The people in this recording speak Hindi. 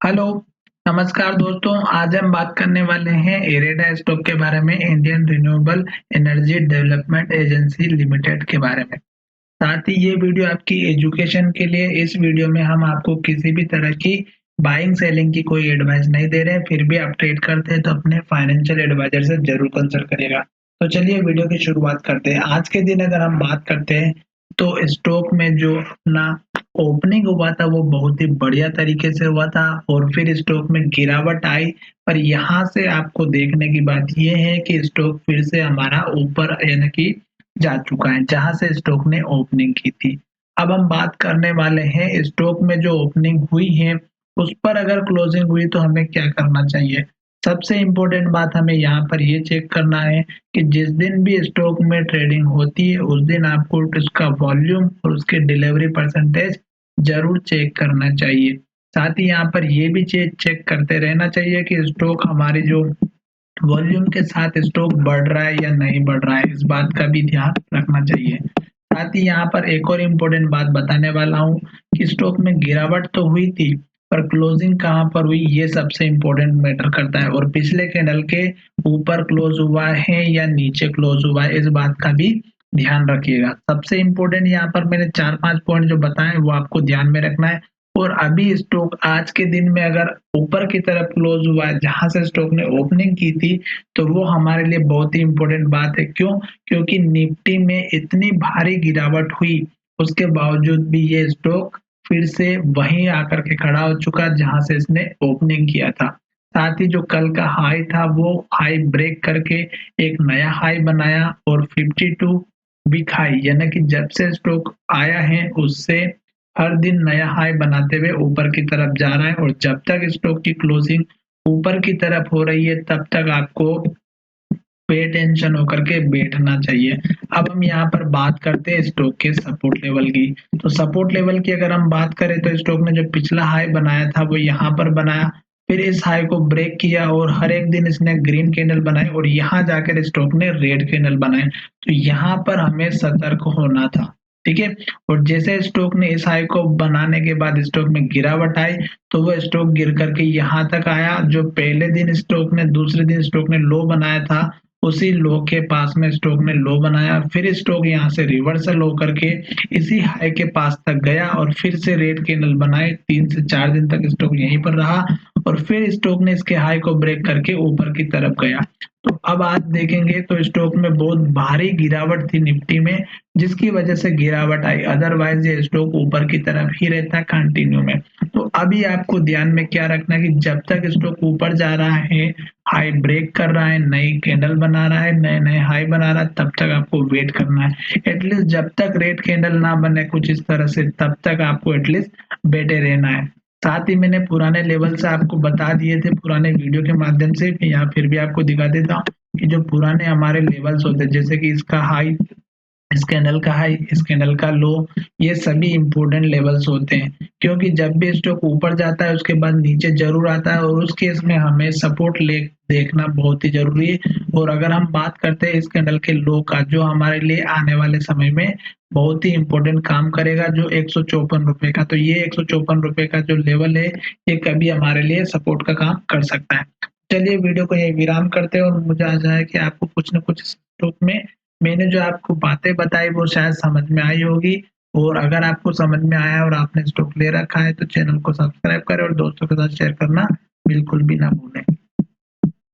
हेलो, नमस्कार दोस्तों। आज हम बात करने वाले हैं इरेडा स्टॉक के बारे में, Indian renewable energy development agency limited के बारे में। साथ ही ये वीडियो आपकी एजुकेशन के लिए। इस वीडियो में हम आपको किसी भी तरह की बाइंग सेलिंग की कोई एडवाइस नहीं दे रहे हैं, फिर भी आप ट्रेड करते हैं तो अपने फाइनेंशियल एडवाइजर से जरूर कंसल्ट करिएगा। तो चलिए वीडियो की शुरुआत करते हैं। आज के दिन अगर हम बात करते हैं तो स्टॉक में जो अपना ओपनिंग हुआ था वो बहुत ही बढ़िया तरीके से हुआ था और फिर स्टॉक में गिरावट आई। पर यहाँ से आपको देखने की बात ये है कि स्टॉक फिर से हमारा ऊपर यानी कि जा चुका है जहां से स्टॉक ने ओपनिंग की थी। अब हम बात करने वाले हैं स्टॉक में जो ओपनिंग हुई है उस पर अगर क्लोजिंग हुई तो हमें क्या करना चाहिए। सबसे इम्पोर्टेंट बात हमें यहाँ पर ये चेक करना है कि जिस दिन भी स्टॉक में ट्रेडिंग होती है उस दिन आपको उसका वॉल्यूम और उसके डिलीवरी परसेंटेज जरूर चेक करना चाहिए। साथ ही यहाँ पर ये भी चेक करते रहना चाहिए कि स्टॉक हमारी जो वॉल्यूम के साथ स्टॉक बढ़ रहा है या नहीं बढ़ रहा है, इस बात का भी ध्यान रखना चाहिए। साथ ही यहाँ पर एक और इम्पोर्टेंट बात बताने वाला हूँ कि स्टॉक में गिरावट तो हुई थी पर क्लोजिंग कहाँ पर हुई ये सबसे इम्पोर्टेंट मैटर करता है और पिछले कैंडल के ऊपर क्लोज हुआ है या नीचे क्लोज हुआ है, इस बात का भी ध्यान रखिएगा। सबसे इम्पोर्टेंट यहाँ पर मैंने 4-5 पॉइंट जो बताए वो आपको ध्यान में रखना है। और अभी स्टॉक आज के दिन में अगर ऊपर की तरफ क्लोज हुआ है जहां से स्टॉक ने ओपनिंग की थी तो वो हमारे लिए बहुत ही इम्पोर्टेंट बात है। क्यों? क्योंकि निफ्टी में इतनी भारी गिरावट हुई उसके बावजूद भी ये स्टॉक फिर से वहीं आकर के खड़ा हो चुका जहां से इसने ओपनिंग किया था। साथ ही जो कल का हाई था वो हाई ब्रेक करके एक नया हाई बनाया और 52 वीक हाई यानी कि जब से स्टॉक आया है उससे हर दिन नया हाई बनाते हुए ऊपर की तरफ जा रहा है और जब तक स्टॉक की क्लोजिंग ऊपर की तरफ हो रही है तब तक आपको पे टेंशन होकर के बैठना चाहिए। अब हम यहाँ पर बात करते हैं स्टॉक के सपोर्ट लेवल की। तो सपोर्ट लेवल की अगर हम बात करें तो स्टॉक ने जो पिछला हाई बनाया था वो यहाँ पर बनाया, फिर इस हाई को ब्रेक किया और हर एक दिन इसने ग्रीन कैंडल बनाए और यहाँ जाकर स्टॉक ने रेड कैंडल बनाए। तो यहाँ पर हमें सतर्क होना था, ठीक है। और जैसे स्टॉक ने इस हाई को बनाने के बाद स्टॉक में गिरावट आई तो वो स्टॉक गिर करके यहाँ तक आया। जो पहले दिन स्टॉक ने दूसरे दिन स्टॉक ने लो बनाया था उसी लो के पास में स्टॉक ने लो बनाया, फिर स्टॉक यहाँ से रिवर्सल होकर के इसी हाई के पास तक गया और फिर से रेड कैंडल बनाए। 3 से 4 दिन तक स्टॉक यहीं पर रहा और फिर स्टॉक ने इसके हाई को ब्रेक करके ऊपर की तरफ गया। तो अब आज देखेंगे तो स्टॉक में बहुत भारी गिरावट थी निफ्टी में जिसकी वजह से गिरावट आई, अदरवाइज ये स्टॉक ऊपर की तरफ ही रहता कंटिन्यू में। तो अभी आपको ध्यान में क्या रखना है कि जब तक स्टॉक ऊपर जा रहा है, हाई ब्रेक कर रहा है, नई कैंडल बना रहा है, नए नए हाई बना रहा है, तब तक आपको वेट करना है। एटलीस्ट जब तक रेड कैंडल ना बने कुछ इस तरह से तब तक आपको एटलीस्ट बैठे रहना है। साथ ही मैंने पुराने लेवल से आपको बता दिए थे पुराने वीडियो के माध्यम से, या फिर भी आपको दिखा देता हूँ कि जो पुराने हमारे लेवल्स होते हैं जैसे कि इसका हाई, इस कैंडल का हाई, इस कैंडल का लो, ये सभी इम्पोर्टेंट लेवल्स होते हैं। क्योंकि जब भी स्टॉक ऊपर जाता है उसके बाद नीचे जरूर आता है और उस केस में हमें सपोर्ट ले देखना बहुत ही जरूरी है। और अगर हम बात करते हैं इस कैंडल के लो का जो हमारे लिए आने वाले समय में बहुत ही इम्पोर्टेंट काम करेगा जो 154 रुपए का, तो ये 154 रुपए का जो लेवल है ये कभी हमारे लिए सपोर्ट का काम कर सकता है। चलिए वीडियो को यही विराम करते हैं और मुझे आशा है कि आपको कुछ न कुछ स्टॉक में मैंने जो आपको बातें बताई वो शायद समझ में आई होगी। और अगर आपको समझ में आया और आपने स्टॉक ले रखा है तो चैनल को सब्सक्राइब करें और दोस्तों के साथ शेयर करना बिल्कुल भी ना भूलें।